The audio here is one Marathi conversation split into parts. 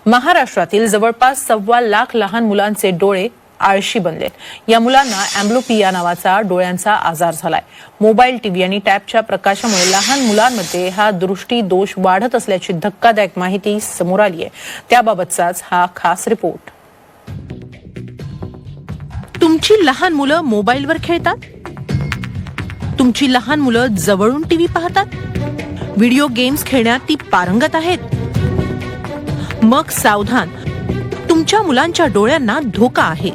महाराष्ट्रातील जवळपास 1.25 लाख लहान मुलांचे डोळे आळशी बनलेत। या मुलांना अँब्लोपिया नावाचा डोळ्यांचा आजार झालाय। मोबाईल, टीव्ही आणि टॅबच्या प्रकाशामुळे लहान मुलांमध्ये हा दृष्टी दोष वाढत असल्याची धक्कादायक माहिती समोर आली आहे। त्याबाबतचाच हा खास रिपोर्ट। तुमची लहान मुलं मोबाईलवर खेळतात? तुमची लहान मुलं जवळून टीव्ही पाहतात? व्हिडिओ गेम्स खेळण्यात ती पारंगत आहेत? मग सावधान, तुमच्या मुलांच्या डोळ्यांना धोका आहे।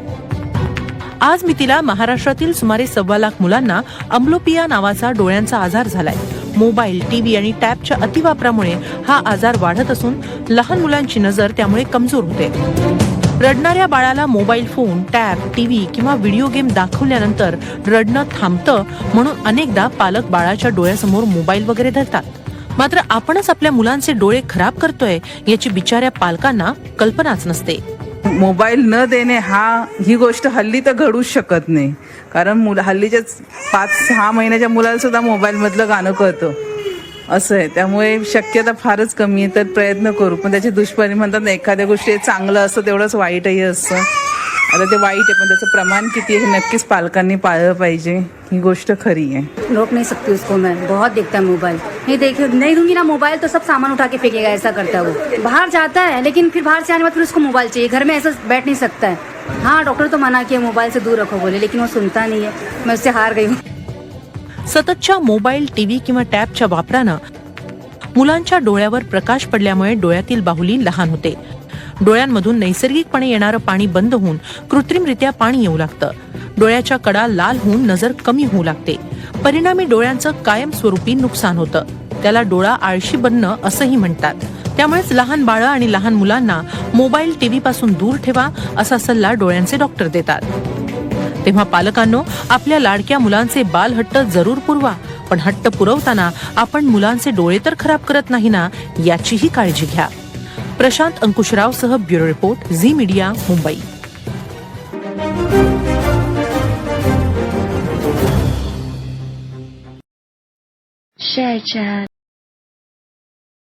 आज मी तिला महाराष्ट्रातील सुमारे 1.25 लाख मुलांना अँब्लोपिया नावाचा डोळ्यांचा आजार झालाय। मोबाईल, टीव्ही आणि टॅबच्या अतिवापरामुळे हा आजार वाढत असून लहान मुलांची नजर त्यामुळे कमजोर होते। रडणाऱ्या बाळाला मोबाईल फोन, टॅब, टीव्ही किंवा व्हिडिओ गेम दाखवल्यानंतर रडणं थांबतं म्हणून अनेकदा पालक बाळाच्या डोळ्यासमोर मोबाईल वगैरे धरतात। मात्र आपणच आपल्या मुलांचे डोळे खराब करतोय याची बिचाऱ्या पालकांना कल्पनाच नसते। मोबाईल न देणे ही गोष्ट हल्ली तर घडूच शकत नाही, कारण हल्लीच्या 5-6 महिन्याच्या मुलाला सुद्धा मोबाईल मधलं गाणं कळतं असं आहे। त्यामुळे शक्यता फारच कमी आहे, तर प्रयत्न करू। पण त्याचे दुष्परिणाम म्हणतात ना, एखाद्या गोष्टी चांगलं असतं तेवढंच वाईटही असतं। आता ते वाईट आहे, पण त्याचं प्रमाण किती आहे हे नक्कीच पालकांनी पाळलं पाहिजे, ही गोष्ट खरी है। रोक नहीं सकती उसको मैं, बहुत देखता है मोबाइल। नहीं दूंगी ना मोबाइल तो सब सामान उठा के फेंकेगा, ऐसा करता है वो। बाहर जाता है लेकिन फिर बाहर से आने के बाद फिर उसको मोबाइल चाहिए, घर में ऐसा बैठ नहीं सकता है। हाँ, डॉक्टर तो मना किया मोबाइल से दूर रखो बोले, लेकिन वो सुनता नहीं है। मैं उससे हार गई हूँ। सततच्या मोबाईल, टीव्ही किंवा टॅबच्या वापरानं मुलांच्या डोळ्यावर प्रकाश पडल्यामुळे डोळ्यातील बाहुली लहान होते। डोळ्यांमधून नैसर्गिकपणे येणारं पाणी बंद होऊन कृत्रिमरित्या पाणी येऊ लागतं। डोळ्याच्या कडा लाल होऊन नजर कमी होऊ लागते। परिणामी डोळ्यांचं कायमस्वरूपी नुकसान होतं। त्याला डोळा आळशी बनणं असंही म्हणतात। त्यामुळेच लहान बाळं आणि लहान मुलांना मोबाईल, टीव्ही पासून दूर ठेवा असा सल्ला डोळ्यांचे डॉक्टर देतात। तेव्हा पालकांनो, आपल्या लाडक्या मुलांचे बालहट्ट जरूर पुरवा, पण हट्ट पुरवताना आपण मुलांचे डोळे तर खराब करत नाही ना, याचीही काळजी घ्या। प्रशांत अंकुशराव सह bureau report, Zee media, Mumbai. Share chat.